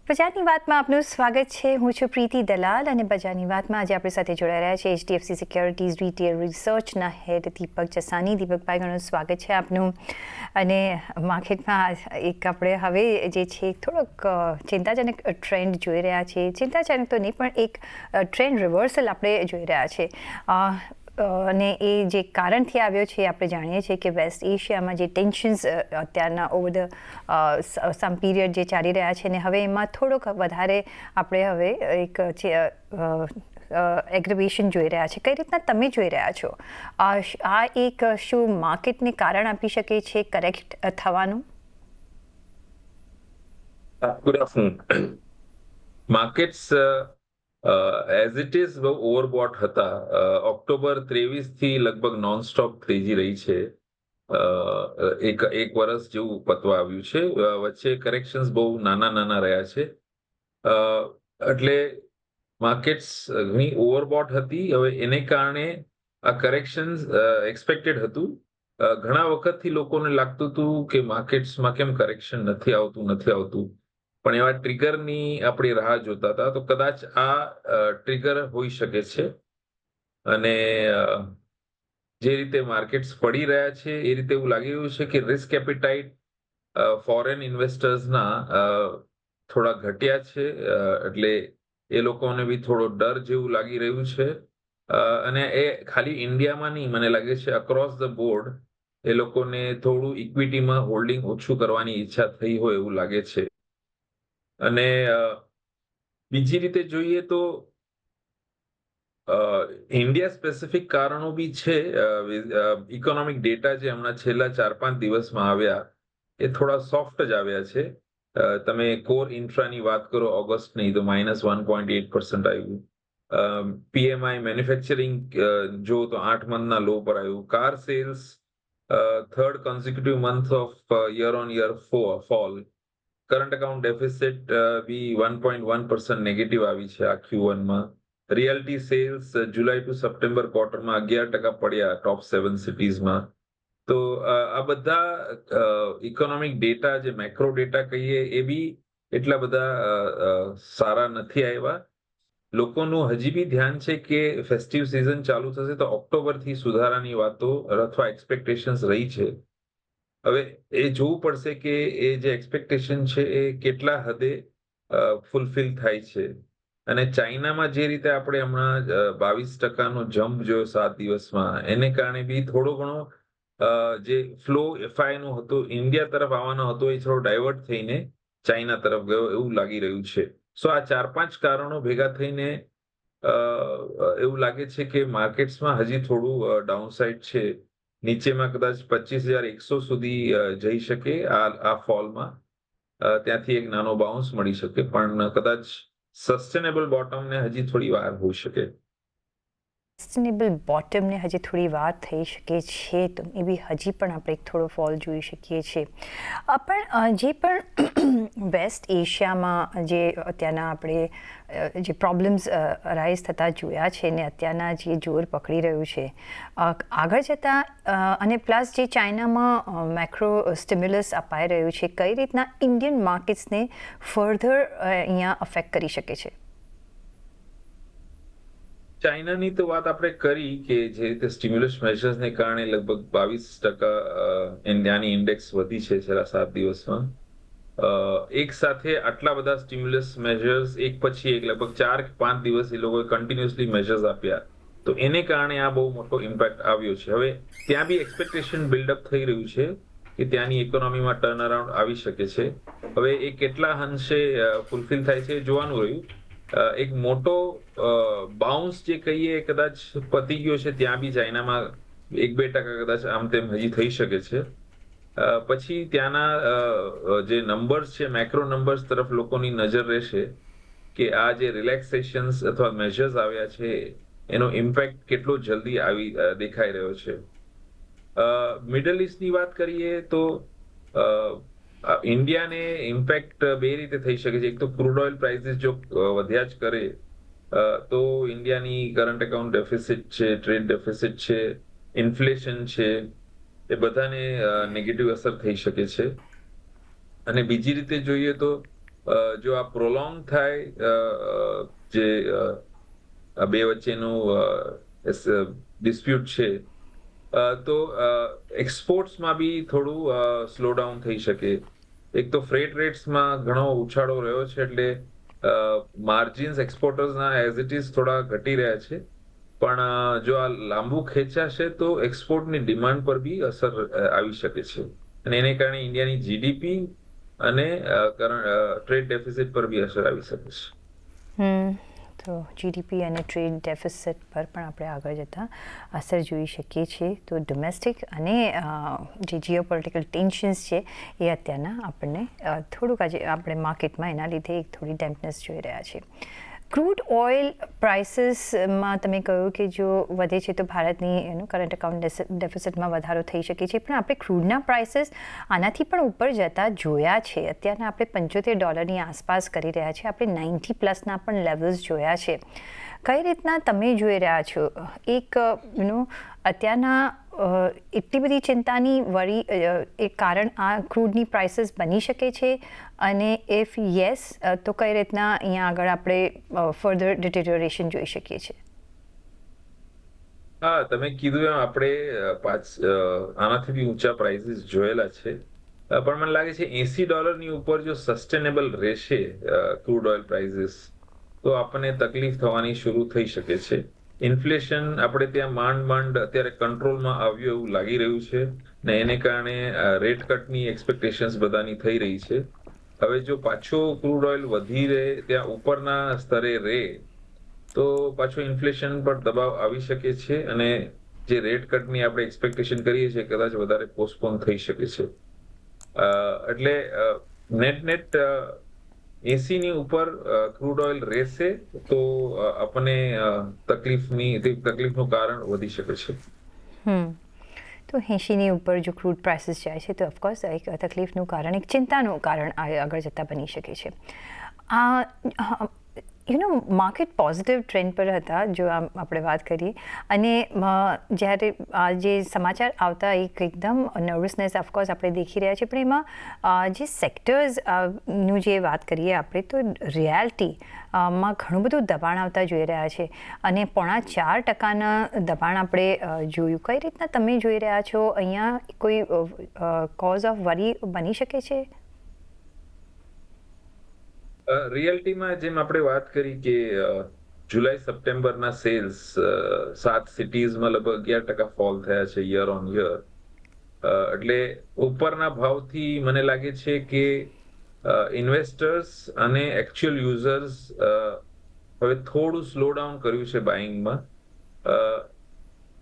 બજારની વાતમાં આપનું સ્વાગત છે. હું છું પ્રીતિ દલાલ અને બજારની વાતમાં આજે આપણી સાથે જોડાઈ રહ્યા છે એચડીએફસી સિક્યોરિટીઝ રિટેલ રિસર્ચના હેડ દીપક ચસાની. દીપકભાઈ, ઘણું સ્વાગત છે આપનું. અને માર્કેટમાં એક આપણે હવે જે છે થોડોક ચિંતાજનક ટ્રેન્ડ જોઈ રહ્યા છીએ. ચિંતાજનક તો નહીં, પણ એક ટ્રેન્ડ રિવર્સલ આપણે જોઈ રહ્યા છે. અને એ જે કારણથી આવ્યો છે આપણે જાણીએ છીએ કે વેસ્ટ એશિયામાં જે ટેન્શન્સ અત્યારના ઓવર ધ સમ પીરિયડ જે ચાલી રહ્યા છે, ને હવે એમાં થોડોક વધારે આપણે હવે એક એગ્રેવેશન જોઈ રહ્યા છે. કઈ રીતના તમે જોઈ રહ્યા છો આ એક શું માર્કેટને કારણ આપી શકે છે કરેક્ટ થવાનું? Good afternoon. Markets as it is બહુ ઓવરબોટ હતા. ઓક્ટોબર 23 થી લગભગ નોનસ્ટોપ તેજી રહી છે. એક વર્ષ જેવું પતવા આવ્યું છે. વચ્ચે કરેક્શન્સ બહુ નાના રહ્યા છે. એટલે માર્કેટ્સ ઘણી ઓવરબોટ હતી. હવે એને કારણે આ કરેક્શન્સ એક્સપેક્ટેડ હતું. ઘણા વખતથી લોકોને લાગતું હતું કે માર્કેટ્સમાં કેમ કરેક્શન નથી આવતું, પણ એવા ટ્રિગરની આપણે રાહ જોતા હતા. તો કદાચ આ ટ્રિગર હોઈ શકે છે. અને જે રીતે માર્કેટ્સ પડી રહ્યા છે એ રીતે એવું લાગી રહ્યું છે કે રિસ્ક એપિટાઇટ ફોરેન ઇન્વેસ્ટર્સના થોડા ઘટ્યા છે. એટલે એ લોકોને બી થોડો ડર જેવું લાગી રહ્યું છે. અને એ ખાલી ઇન્ડિયામાં નહીં, મને લાગે છે અક્રોસ ધ બોર્ડ એ લોકોને થોડું ઇક્વિટીમાં હોલ્ડિંગ ઓછું કરવાની ઈચ્છા થઈ હોય એવું લાગે છે. અને બીજી રીતે જોઈએ તો ઇન્ડિયા સ્પેસિફિક કારણો બી છે. ઇકોનોમિક ડેટા જે હમણાં છેલ્લા 4-5 દિવસમાં આવ્યા એ થોડા સોફ્ટ જ આવ્યા છે. તમે કોર ઇન્ફ્રાની વાત કરો ઓગસ્ટની, તો -1.8% આવ્યું. પીએમઆઈ મેન્યુફેક્ચરિંગ જો તો 8 મંથના લો પર આવ્યું. Car sales third consecutive month of year on year fall. Current account deficit બી 1.1% નેગેટિવ આવી છે આ Q1માં. Realty sales July to September ક્વાર્ટરમાં 11% પડ્યા ટોપ 7 સિટીઝમાં. તો આ બધા ઇકોનોમિક ડેટા, જે મેક્રો ડેટા કહીએ, એ બી એટલા બધા સારા નથી આવ્યા. લોકોનું હજી બી ધ્યાન છે કે ફેસ્ટિવ સિઝન ચાલુ થશે તો ઓક્ટોબરથી સુધારાની વાતો અથવા એક્સપેક્ટેશન્સ રહી છે. હવે એ જોવું પડશે કે એ જે એક્સપેક્ટેશન છે એ કેટલા હદે ફૂલફિલ થાય છે. અને ચાઇનામાં જે રીતે આપણે હમણાં 22% જમ્પ જોયો 7 દિવસમાં, એને કારણે બી થોડો ઘણો જે ફ્લો એફઆઈ નો હતો, ઇન્ડિયા તરફ આવવાનો હતો, એ થોડો ડાયવર્ટ થઈને ચાઇના તરફ ગયો એવું લાગી રહ્યું છે. સો આ 4-5 કારણો ભેગા થઈને એવું લાગે છે કે માર્કેટ્સમાં હજી થોડું ડાઉનસાઇડ છે. નીચેમાં કદાચ 25,100 સુધી જઈ શકે આ ફોલમાં. ત્યાંથી એક નાનો બાઉન્સ મળી શકે, પણ કદાચ સસ્ટેનેબલ બોટમને હજી થોડી વાર હોઈ શકે. સસ્ટેનેબલ બોટમને હજી થોડી વાર થઈ શકે છે, તો એ બી હજી પણ આપણે થોડો ફોલ જોઈ શકીએ છીએ. પણ જે પણ વેસ્ટ એશિયામાં જે અત્યારના આપણે જે પ્રોબ્લેમ્સ રાઇઝ થતા જોયા છે ને અત્યારના જે જોર પકડી રહ્યું છે આગળ જતાં, અને પ્લસ જે ચાઇનામાં મેક્રો સ્ટિમ્યુલસ અપાઈ રહ્યું છે, કઈ રીતના ઇન્ડિયન માર્કેટ્સને ફર્ધર અહીંયા અફેક્ટ કરી શકે છે? ચાઇનાની તો વાત આપણે કરી કે જે રીતે સ્ટિમ્યુલસ મેજર્સને કારણે લગભગ 22% ત્યાંની ઇન્ડેક્સ વધી છે છેલ્લા 7 દિવસમાં. એક સાથે આટલા બધા સ્ટિમ્યુલસ મેજર્સ એક પછી એક લગભગ 4-5 દિવસ એ લોકોએ કન્ટિન્યુઅસલી મેજર્સ આપ્યા, તો એને કારણે આ બહુ મોટો ઇમ્પેક્ટ આવ્યો છે. હવે ત્યાં બી એક્સપેક્ટેશન બિલ્ડઅપ થઈ રહ્યું છે કે ત્યાંની ઇકોનોમીમાં ટર્ન અરાઉન્ડ આવી શકે છે. હવે એ કેટલા અંશે ફૂલફિલ થાય છે જોવાનું રહ્યું. એક મોટો બાઉન્સ જે કહીએ કદાચ પતી ગયો છે ત્યાં બી ચાઇનામાં 1-2% કદાચ આમ તેમ હજી થઈ શકે છે. પછી ત્યાંના જે નંબર્સ છે, મેક્રો નંબર્સ તરફ લોકોની નજર રહેશે કે આ જે રિલેક્સેશન્સ અથવા મેજર્સ આવ્યા છે એનો ઇમ્પેક્ટ કેટલો જલ્દી દેખાઈ રહ્યો છે. મિડલ ઈસ્ટની વાત કરીએ તો ઇન્ડિયાને ઇમ્પેક્ટ બે રીતે થઈ શકે છે. એક તો ક્રૂડ ઓઇલ પ્રાઇસીસ જો વધ્યા જ કરે તો ઇન્ડિયાની કરંટ એકાઉન્ટ ડેફિસિટ છે, ટ્રેડ ડેફિસિટ છે, ઇન્ફ્લેશન છે, એ બધાને નેગેટિવ અસર થઈ શકે છે. અને બીજી રીતે જોઈએ તો જો આ પ્રોલોંગ થાય જે આ બે વચ્ચેનું ડિસ્પ્યુટ છે તો એક્સપોર્ટ્સમાં બી થોડું સ્લો ડાઉન થઈ શકે. એક તો ફ્રેટ રેટ્સમાં ઘણો ઉછાળો રહ્યો છે એટલે માર્જિન્સ એક્સપોર્ટર્સના એઝ ઇટ ઇઝ થોડા ઘટી રહ્યા છે, પણ જો આ લાંબુ ખેંચાશે તો એક્સપોર્ટની ડિમાન્ડ પર બી અસર આવી શકે છે અને એને કારણે ઇન્ડિયાની જીડીપી અને ટ્રેડ ડેફિસિટ પર બી અસર આવી શકે છે. તો જીડીપી અને ટ્રેડ ડેફિસિટ પર પણ આપણે આગળ જતાં અસર જોઈ શકીએ છીએ. તો ડોમેસ્ટિક અને જે જીઓપોલિટિકલ ટેન્શન્સ છે એ અત્યારના આપણને થોડુંક આજે આપણે માર્કેટમાં એના લીધે એક થોડી ડેમ્પનેસ જોઈ રહ્યા છીએ. ક્રૂડ ઓઇલ પ્રાઇસીસમાં તમે કહ્યું કે જો વધે છે તો ભારતની કરંટ એકાઉન્ટ ડેફિસિટમાં વધારો થઈ શકે છે, પણ આપણે ક્રૂડના પ્રાઇસીસ આનાથી પણ ઉપર જતા જોયા છે. અત્યારના આપણે $75 આસપાસ કરી રહ્યા છીએ, આપણે 90+ પણ લેવલ્સ જોયા છે. કઈ રીતના તમે જોઈ રહ્યા છો એક અત્યારના એટલી બધી ચિંતાની વળી એક કારણ આ ક્રૂડની પ્રાઇસીસ બની શકે છે, અને ઇફ યસ તો કઈ રીતના અહીંયા આગળ આપણે ફર્ધર ડિટેરિયોરેશન જોઈ શકીએ છીએ? હા, તમે કીધું એમ આપણે આનાથી બી ઊંચા પ્રાઇસીસ જોયેલા છે, પણ મને લાગે છે $80 ઉપર જો સસ્ટેનેબલ રહેશે ક્રૂડ ઓઇલ પ્રાઇસીસ તો આપણને તકલીફ થવાની શરૂ થઈ શકે છે. ઇન્ફ્લેશન આપણે ત્યાં માંડ અત્યારે કંટ્રોલમાં આવ્યું એવું લાગી રહ્યું છે ને એને કારણે રેટ કટની એક્સપેક્ટેશન્સ બધાની થઈ રહી છે. હવે જો પાછો ક્રૂડ ઓઇલ વધી રહે ત્યાં ઉપરના સ્તરે રહે તો પાછો ઇન્ફ્લેશન પર દબાવ આવી શકે છે અને જે રેટ કટની આપણે એક્સપેક્ટેશન કરીએ છીએ કદાચ વધારે પોસ્ટપોન થઈ શકે છે. એટલે નેટ 80 ઉપર ક્રૂડ ઓઇલ રહેશે તો આપણને તકલીફનું કારણ વધી શકે છે. તો 80 ઉપર જો ક્રૂડ પ્રાઇસીસ જાય છે તો ઓફકોર્સ એક તકલીફનું કારણ, એક ચિંતાનું કારણ આગળ જતાં બની શકે છે. માર્કેટ પોઝિટિવ ટ્રેન્ડ પર હતા જો આપણે વાત કરીએ, અને જ્યારે આ જે સમાચાર આવતા એકદમ નર્વસનેસ ઓફકોર્સ આપણે દેખી રહ્યા છીએ, પણ એમાં જે સેક્ટર્સનું જે વાત કરીએ આપણે તો રિયાલિટીમાં ઘણું બધું દબાણ આવતા જોઈ રહ્યા છે, અને 4.5% દબાણ આપણે જોયું. કઈ રીતના તમે જોઈ રહ્યા છો અહીંયા કોઈ કોઝ ઓફ વરી બની શકે છે? રિયાલિટીમાં જેમ આપણે વાત કરી કે જુલાઈ સપ્ટેમ્બરના સેલ્સ 7 સિટીઝમાં લગભગ 11% ફોલ થયા છે યર ઓન યર. એટલે ઉપરના ભાવથી મને લાગે છે કે ઇન્વેસ્ટર્સ અને એકચ્યુઅલ યુઝર્સ હવે થોડું સ્લો ડાઉન કર્યું છે બાઇંગમાં.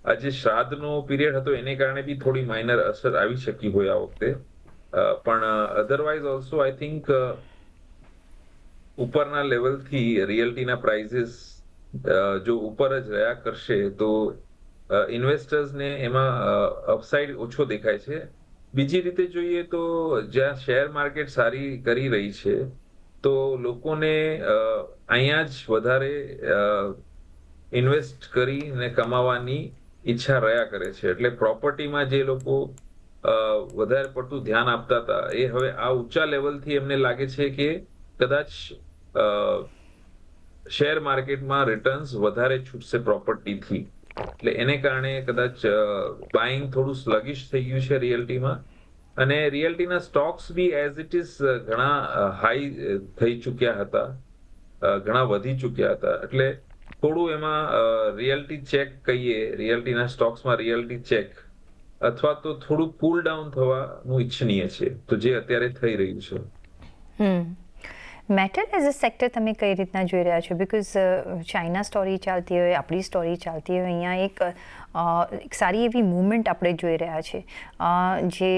આજે શ્રાદ્ધનો પીરિયડ હતો એને કારણે બી થોડી માઇનર અસર આવી શકી હોય આ વખતે, પણ અધરવાઇઝ ઓલ્સો આઈ થિંક ઉપરના લેવલથી રિયલ્ટીના પ્રાઇસીસ જો ઉપર જ રહ્યા કરશે તો ઇન્વેસ્ટર્સને એમાં અપસાઇડ ઓછો દેખાય છે. બીજી રીતે જોઈએ તો જ્યાં શેર માર્કેટ સારી કરી રહી છે તો લોકોને અહીંયા જ વધારે ઇન્વેસ્ટ કરીને કમાવાની ઈચ્છા રહ્યા કરે છે. એટલે પ્રોપર્ટીમાં જે લોકો વધારે પડતું ધ્યાન આપતા હતા એ હવે આ ઊંચા લેવલથી એમને લાગે છે કે કદાચ શેર માર્કેટમાં રિટર્ન્સ વધારે છૂટશે પ્રોપર્ટીથી, એટલે એને કારણે કદાચ બાઇંગ થોડું સ્લગિશ થઈ ગયું છે રિયલ્ટીમાં. અને રિયલ્ટીના સ્ટોક્સ બી એઝ ઇટ ઇઝ ઘણા હાઈ થઈ ચૂક્યા હતા, ઘણા વધી ચૂક્યા હતા. એટલે થોડું એમાં રિયલ્ટી ચેક કહીએ, રિયલ્ટીના સ્ટોક્સમાં રિયલ્ટી ચેક અથવા તો થોડું કૂલ ડાઉન થવાનું ઈચ્છનીય છે, તો જે અત્યારે થઈ રહ્યું છે. મેટલ એઝ અ સેક્ટર તમે કઈ રીતના જોઈ રહ્યા છો? બિકોઝ ચાઇના સ્ટોરી ચાલતી હોય, આપણી સ્ટોરી ચાલતી હોય, અહીંયા એક સારી એવી મૂવમેન્ટ આપણે જોઈ રહ્યા છે. જે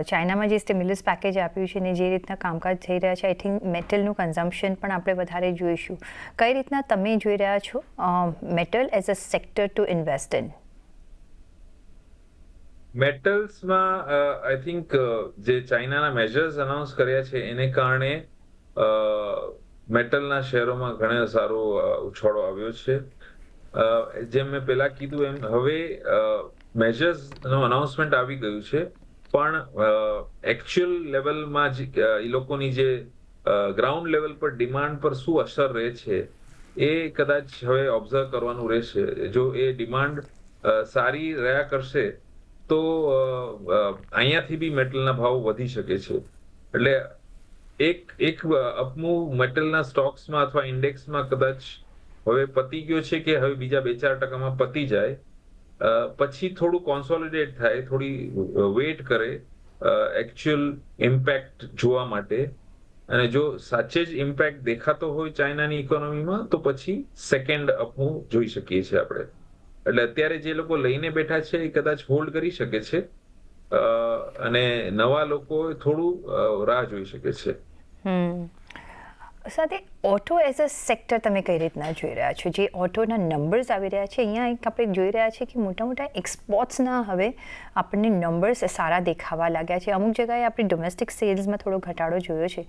ચાઇનામાં જે સ્ટિમ્યુલસ પેકેજ આપ્યું છે ને જે રીતના કામકાજ થઈ રહ્યા છે, આઈ થિંક મેટલનું કન્ઝમ્પશન પણ આપણે વધારે જોઈશું. કઈ રીતના તમે જોઈ રહ્યા છો metal as a sector to invest in? મેટલ્સમાં આઈ થિંક જે ચાઇનાના મેજર્સ અનાઉન્સ કર્યા છે એને કારણે મેટલના શેરોમાં ઘણો સારો ઉછાળો આવ્યો છે. જેમ મેં પહેલા કીધું એમ હવે મેજર્સનું અનાઉન્સમેન્ટ આવી ગયું છે, પણ એકચ્યુઅલ લેવલમાં એ લોકોની જે ગ્રાઉન્ડ લેવલ પર ડિમાન્ડ પર શું અસર રહે છે એ કદાચ હવે ઓબ્ઝર્વ કરવાનું રહેશે. જો એ ડિમાન્ડ સારી રહ્યા કરશે તો અહીંયાથી બી મેટલના ભાવ વધી શકે છે. એટલે એક અપમૂવ મેટલના સ્ટોક્સમાં અથવા ઇન્ડેક્સમાં કદાચ હવે પતી ગયો છે કે હવે બીજા 2-4% પતી જાય, પછી થોડું કોન્સોલિડેટ થાય, થોડી વેઇટ કરે એકચ્યુઅલ ઇમ્પેક્ટ જોવા માટે. અને જો સાચે જ ઇમ્પેક્ટ દેખાતો હોય ચાઇનાની ઇકોનોમીમાં તો પછી સેકન્ડ અપમૂવ જોઈ શકીએ છીએ આપણે. એટલે અત્યારે જે લોકો લઈને બેઠા છે એ કદાચ હોલ્ડ કરી શકે છે, અને નવા લોકો થોડું રાહ જોઈ શકે છે. સાથે ઓટો એઝ અ સેક્ટર તમે કઈ રીતના જોઈ રહ્યા છો? જે ઓટોના નંબર્સ આવી રહ્યા છે, અહીંયા એક આપણે જોઈ રહ્યા છીએ કે મોટા મોટા એક્સપોર્ટ્સના હવે આપણને નંબર્સ સારા દેખાવા લાગ્યા છે. અમુક જગ્યાએ આપણી ડોમેસ્ટિક સેલ્સમાં થોડો ઘટાડો જોયો છે,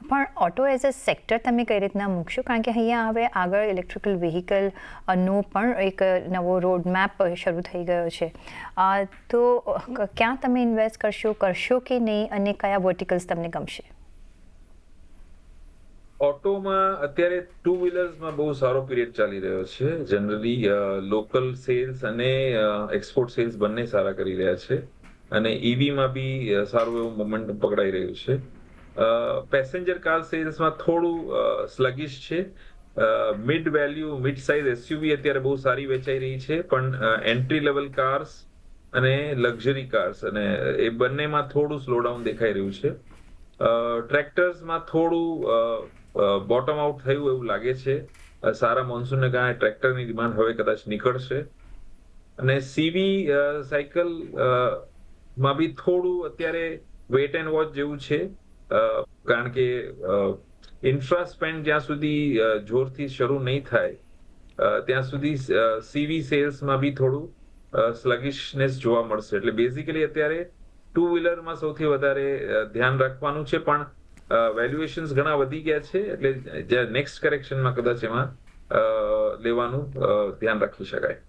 પણ ઓટો એઝ અ સેક્ટર તમે કઈ રીતના મૂકશો? કારણ કે અહીંયા હવે આગળ ઇલેક્ટ્રિકલ વ્હીકલનો પણ એક નવો રોડ મેપ શરૂ થઈ ગયો છે. તો ક્યાં તમે ઇન્વેસ્ટ કરશો કે નહીં, અને કયા વર્ટિકલ્સ તમને ગમશે? ઓટોમાં અત્યારે ટુ વ્હીલર્સમાં બહુ સારો પીરિયડ ચાલી રહ્યો છે. જનરલી લોકલ સેલ્સ અને એક્સપોર્ટ સેલ્સ બંને સારા કરી રહ્યા છે, અને ઈવીમાં બી સારું એવું મોમેન્ટમ પકડાઈ રહ્યું છે. પેસેન્જર કાર સેલ્સમાં થોડું સ્લગિશ છે. Mid value mid size SUV અત્યારે બહુ સારી વેચાઈ રહી છે, પણ એન્ટ્રી લેવલ કાર્સ અને લક્ઝરી કાર્સ અને એ બંનેમાં થોડું સ્લોડાઉન દેખાઈ રહ્યું છે. ટ્રેક્ટર્સમાં થોડું બોટમ આઉટ થયું એવું લાગે છે. સારા મોન્સૂનને કારણે ટ્રેક્ટરની ડિમાન્ડ હવે કદાચ નીકળશે. અને સીવી સાયકલ માં બી થોડું અત્યારે વેટ એન્ડ વોચ જેવું છે, કારણ કે ઇન્ફ્રા સ્પેન્ડ જ્યાં સુધી જોરથી શરૂ નહીં થાય ત્યાં સુધી સીવી સેલ્સમાં બી થોડું સ્લગિશનેસ જોવા મળશે. એટલે બેઝિકલી અત્યારે ટુ વ્હીલરમાં સૌથી વધારે ધ્યાન રાખવાનું છે, પણ વેલ્યુએશન્સ ઘણા વધી ગયા છે, એટલે નેક્સ્ટ કરેક્શનમાં કદાચ એમાં લેવાનું ધ્યાન રાખી શકાય.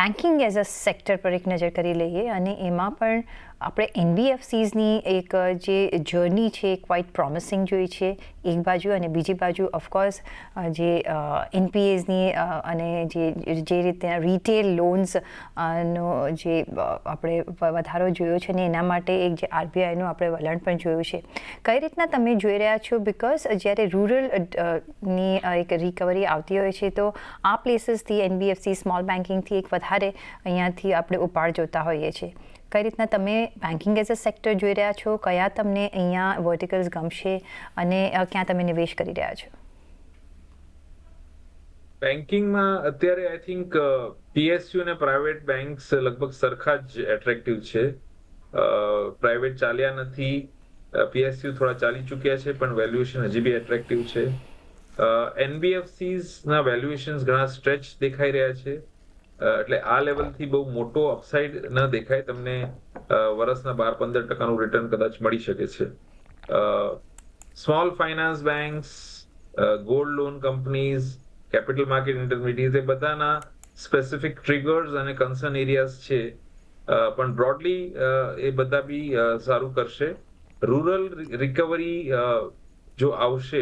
બેન્કિંગ એઝ અ સેક્ટર પર એક નજર કરી લઈએ, અને એમાં પણ આપણે એનબીએફસીઝની એક જે જર્ની છે ક્વાઇટ પ્રોમિસિંગ જોઈ છે એક બાજુ, અને બીજી બાજુ ઓફકોર્સ જે એનપીએઝની અને જે રીતે રિટેલ લોન્સ નો જે આપણે વધારો જોયો છે, ને એના માટે એક જે આરબીઆઈનું આપણે વલણ પણ જોયું છે. કઈ રીતના તમે જોઈ રહ્યા છો? બિકોઝ જ્યારે રૂરલની એક રિકવરી આવતી હોય છે તો આ પ્લેસીસથી એનબીએફસી સ્મોલ બેન્કિંગથી એક વધારે અહીંયાથી આપણે ઉપાડ જોતા હોઈએ છીએ. કઈ રીતના તમે બેન્કિંગ એઝ અ સેક્ટર જોઈ રહ્યા છો? કયા તમને અહીંયા વર્ટિકલ્સ ગમશે, અને ક્યાં તમે નિવેશ કરી રહ્યા છો? બેન્કિંગમાં અત્યારે આઈ થિંક પીએસયુ અને પ્રાઇવેટ બેંક્સ લગભગ સરખા જ એટ્રેક્ટિવ છે. પ્રાઇવેટ ચાલ્યા નથી, પીએસયુ થોડા ચાલી ચૂક્યા છે, પણ વેલ્યુએશન હજી બી એટ્રેક્ટિવ છે. એનબીએફસીઝ ના વેલ્યુએશન્સ ઘણા સ્ટ્રેચ દેખાઈ રહ્યા છે, એટલે આ લેવલથી બહુ મોટો અપસાઇડ ન દેખાય. તમને વર્ષના 12-15% રિટર્ન કદાચ મળી શકે છે. Small finance banks, gold loan companies, capital market intermediate, એ બધાના સ્પેસિફિક ટ્રિગર્સ અને કન્સર્ન એરિયાઝ છે, પણ બ્રોડલી એ બધા બી સારું કરશે. રૂરલ રિકવરી જો આવશે,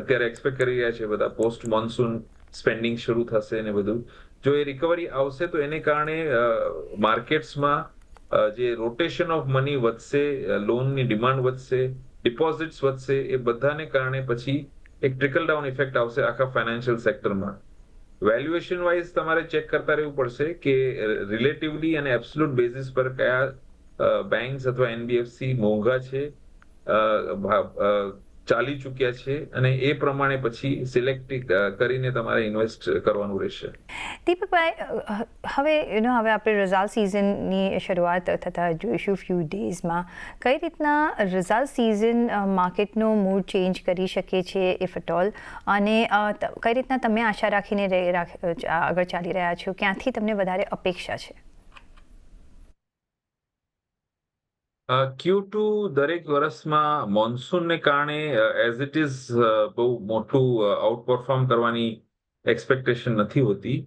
અત્યારે એક્સપેક્ટ કરી રહ્યા છે બધા, પોસ્ટ મોન્સૂન સ્પેન્ડિંગ શરૂ થશે ને બધું, જો એ રિકવરી આવશે તો એને કારણે માર્કેટ્સમાં જે રોટેશન ઓફ મની વધશે, લોનની ડિમાન્ડ વધશે, ડિપોઝિટ્સ વધશે, એ બધાને કારણે પછી એક ટ્રિકલ ડાઉન ઇફેક્ટ આવશે આખા ફાઇનાન્શિયલ સેક્ટરમાં. વેલ્યુએશન વાઇઝ તમારે ચેક કરતા રહેવું પડશે કે રિલેટિવલી અને એબ્સોલ્યુટ બેઝિસ પર કયા બેંક્સ અથવા એનબીએફસી મોંઘા છે, ચાલી ચૂક્યા છે, અને એ પ્રમાણે પછી સિલેક્ટ કરીને તમારે ઇન્વેસ્ટ કરવાનું રહેશે. દીપકભાઈ, હવે હવે આપણે રિઝલ્ટ સિઝનની શરૂઆત થતાં જોઈશું ફ્યુ ડેઝમાં. કઈ રીતના રિઝલ્ટ સિઝન માર્કેટનો મૂડ ચેન્જ કરી શકે છે ઇફ એટ ઓલ, અને કઈ રીતના તમે આશા રાખીને આગળ ચાલી રહ્યા છો? ક્યાંથી તમને વધારે અપેક્ષા છે? Q2 દરેક વર્ષમાં મોન્સૂનને કારણે એઝ ઇટ ઇઝ બહુ મોટું આઉટ પરફોર્મ કરવાની એક્સપેક્ટેશન નથી હોતી,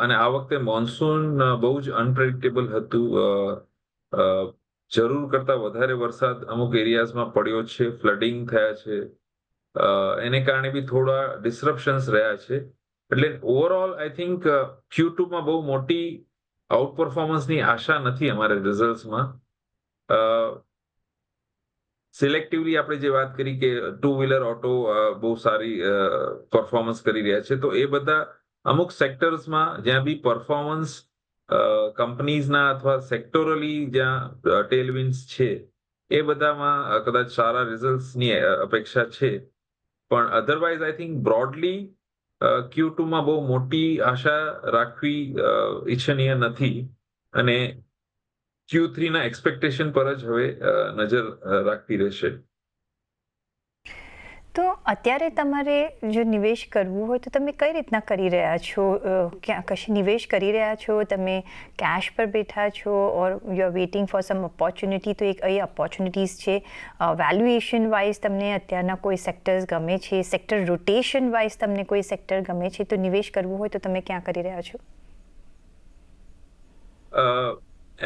અને આ વખતે મોન્સૂન બહુ જ અનપ્રેડિક્ટેબલ હતું. જરૂર કરતા વધારે વરસાદ અમુક એરિયાઝમાં પડ્યો છે, ફ્લડિંગ થયા છે, એને કારણે બી થોડા ડિસ્રપ્શન્સ રહ્યા છે. એટલે ઓવરઓલ આઈ થિંક Q2માં બહુ મોટી આઉટ પરફોર્મન્સની આશા નથી અમારે રિઝલ્ટ્સમાં. સિલેક્ટિવલી આપણે જે વાત કરી કે ટુ વ્હીલર ઓટો બહુ સારી પરફોર્મન્સ કરી રહ્યા છે, તો એ બધા અમુક સેક્ટર્સમાં જ્યાં બી પરફોર્મન્સ કંપનીઝના અથવા સેક્ટોરલી જ્યાં ટેલવિન્ડ્સ છે એ બધામાં કદાચ સારા રિઝલ્ટ્સની અપેક્ષા છે. પણ અધરવાઇઝ આઈ થિંક બ્રોડલી Q2માં બહુ મોટી આશા રાખવી ઈચ્છનીય નથી, અને Q3ના એક્સપેક્ટેશન પર જ હવે નજર રાખવી રહેશે. તો અત્યારે તમારે જો નિવેશ કરવું હોય તો તમે કઈ રીતના કરી રહ્યા છો? ક્યાં કશે નિવેશ કરી રહ્યા છો? તમે કેશ પર બેઠા છો or you are waiting for some opportunity? તો એક અહીં ઓપોર્ચ્યુનિટીઝ છે. વેલ્યુએશન વાઇઝ તમને અત્યારના કોઈ સેક્ટર્સ ગમે છે? સેક્ટર રોટેશન વાઇઝ તમને કોઈ સેક્ટર ગમે છે? તો નિવેશ કરવું હોય તો તમે ક્યાં કરી રહ્યા છો?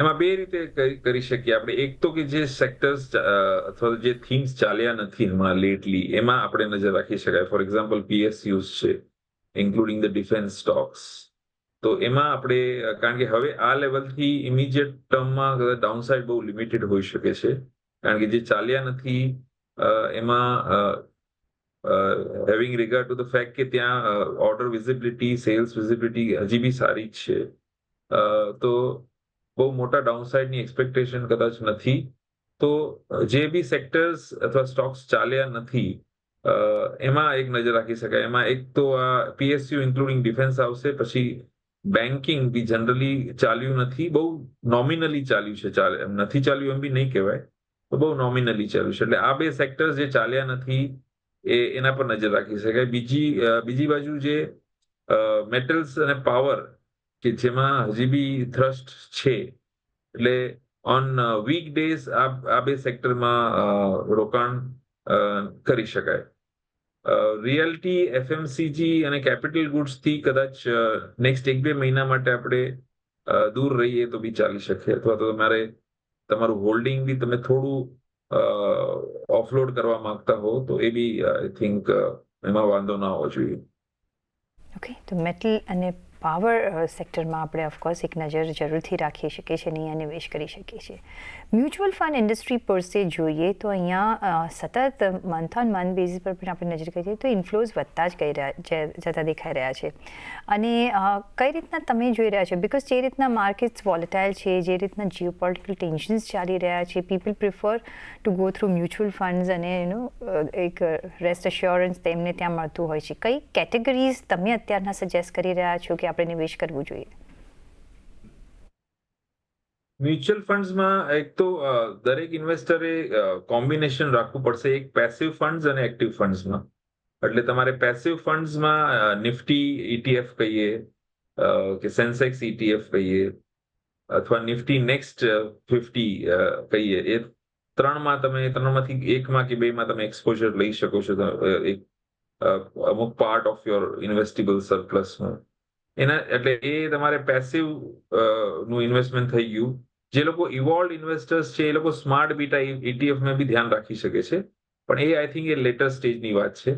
એમાં બે રીતે કરી શકીએ આપણે. એક તો કે જે સેક્ટર્સ અથવા જે થીમ્સ ચાલ્યા નથી હમણાં લેટલી, એમાં આપણે નજર રાખી શકાય. ફોર એક્ઝામ્પલ PSUs છે, ઇન્ક્લુડિંગ ધ ડિફેન્સ સ્ટોક્સ. તો એમાં આપણે, કારણ કે હવે આ લેવલથી ઇમિડિયેટ ટર્મમાં ડાઉનસાઇડ બહુ લિમિટેડ હોઈ શકે છે, કારણ કે જે ચાલ્યા નથી એમાં having regard to the fact કે ત્યાં ઓર્ડર વિઝિબિલિટી, સેલ્સ વિઝિબિલિટી હજી બી સારી જ છે, તો બહુ મોટા ડાઉનસાઇડની એક્સપેક્ટેશન કદાચ નથી. તો જે બી સેક્ટર્સ અથવા સ્ટોક્સ ચાલ્યા નથી એમાં એક નજર રાખી શકાય. એમાં એક તો આ PSU ઇન્ક્લુડિંગ ડિફેન્સ આવશે, પછી બેન્કિંગ બી જનરલી ચાલ્યું નથી, બહુ નોમિનલી ચાલ્યું છે. નથી ચાલ્યું એમ બી નહીં કહેવાય, તો બહુ નોમિનલી ચાલ્યું છે. એટલે આ બે સેક્ટર્સ જે ચાલ્યા નથી એના પર નજર રાખી શકાય. બીજી બાજુ જે મેટલ્સ અને પાવર કે જેમાં હજી બી થ્રસ્ટ છે, એટલે ઓન વીક ડેઝ આ બે સેક્ટરમાં રોકાણ કરી શકાય. રિયલ્ટી, FMCG અને કેપિટલ ગુડ્સ થી કદાચ નેક્સ્ટ 1-2 મહિના માટે આપણે દૂર રહીએ તો બી ચાલી શકે, અથવા તો તમારું હોલ્ડિંગ બી તમે થોડું ઓફલોડ કરવા માંગતા હો તો એ બી આઈ થિંક એમાં વાંધો ના હોવો જોઈએ. ઓકે, તો મેટલ અને પાવર સેક્ટરમાં આપણે ઓફકોર્સ એક નજર જરૂરથી રાખી શકીએ છીએ અને અહીંયા નિવેશ કરી શકીએ છીએ. મ્યુચ્યુઅલ ફંડ ઇન્ડસ્ટ્રી પર સે જોઈએ તો અહીંયા સતત મંથ ઓન મંથ બેઝિસ પર પણ આપણે નજર કરીએ તો ઇન્ફ્લોઝ વધતા જ જતા દેખાઈ રહ્યા છે. અને કઈ રીતના તમે જોઈ રહ્યા છો? બિકોઝ જે રીતના માર્કેટ્સ વોલેટાઇલ છે, જે રીતના જીઓપોલિટિકલ ટેન્શન્સ ચાલી રહ્યા છે, people prefer to go through mutual funds અને એક રેસ્ટ અશ્યોરન્સ તેમને ત્યાં મળતું હોય છે. કઈ કેટેગરીઝ તમે અત્યારના સજેસ્ટ કરી રહ્યા છો કે આપણે નિવેશ કરવું જોઈએ? મ્યુચ્યુઅલ ફંડ્સમાં એક તો દરેક ઇન્વેસ્ટરે કોમ્બિનેશન રાખવું પડશે, એક પેસિવ ફંડ્સ અને એક્ટિવ ફંડ્સમાં. એટલે તમારે પેસિવ ફંડ્સમાં નિફ્ટી ETF કહીએ કે સેન્સેક્સ ETF કહીએ અથવા નિફ્ટી નેક્સ્ટ 50 કહીએ, એ ત્રણમાંથી એકમાં કે બેમાં તમે એક્સપોઝર લઈ શકો છો, એક અમુક પાર્ટ ઓફ યોર ઇન્વેસ્ટેબલ સરપ્લસમાં. એટલે એ તમારે પેસિવ નું ઇન્વેસ્ટમેન્ટ થઈ ગયું. જે લોકો ઇવોલ્વ ઇન્વેસ્ટર્સ છે એ લોકો સ્માર્ટ બીટા ETF માં બી ધ્યાન રાખી શકે છે, પણ એ આઈ થિંક એ લેટર સ્ટેજની વાત છે.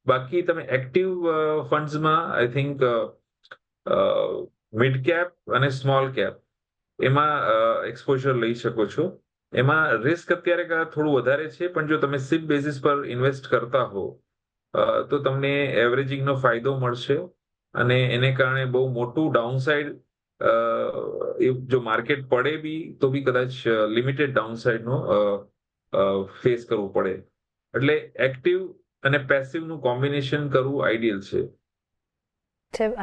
બાકી તમે એક્ટિવ ફંડ્સમાં આઈ થિંક મિડ કેપ અને સ્મોલ કેપ એમાં એક્સપોઝર લઈ શકો છો. એમાં રિસ્ક અત્યારે થોડું વધારે છે, પણ જો તમે SIP બેસિસ પર ઇન્વેસ્ટ કરતા હો તો તમને એવરેજિંગનો ફાયદો મળશે, અને એને કારણે બહુ મોટું ડાઉનસાઇડ જો માર્કેટ પડે બી તો બી કદાચ લિમિટેડ ડાઉનસાઇડનો ફેસ કરવું પડે. એટલે એક્ટિવ અને પેસિવનું કોમ્બિનેશન કરવું આઈડિયલ છે.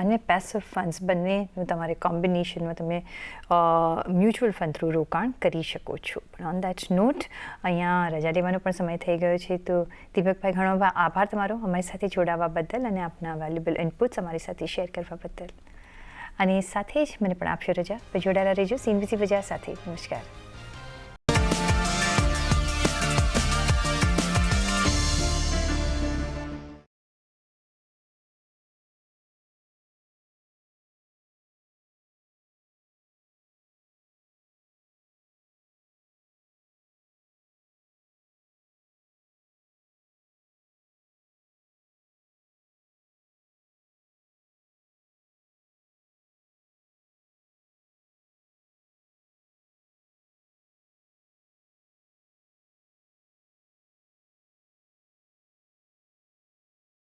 અને પેસિવ ફંડ્સ બંનેનું તમારે કોમ્બિનેશનમાં તમે મ્યુચ્યુઅલ ફંડ થ્રુ રોકાણ કરી શકો છો. પણ ઓન દેટ નોટ અહીંયા રજા લેવાનો પણ સમય થઈ ગયો છે. તો દીપકભાઈ, ઘણો આભાર તમારો અમારી સાથે જોડાવા બદલ અને આપના વેલ્યુબલ ઇનપુટ્સ અમારી સાથે શેર કરવા બદલ. અને સાથે જ મને પણ આપશો રજા. જોડાયેલા રહેજો CNBC બજાર સાથે. નમસ્કાર.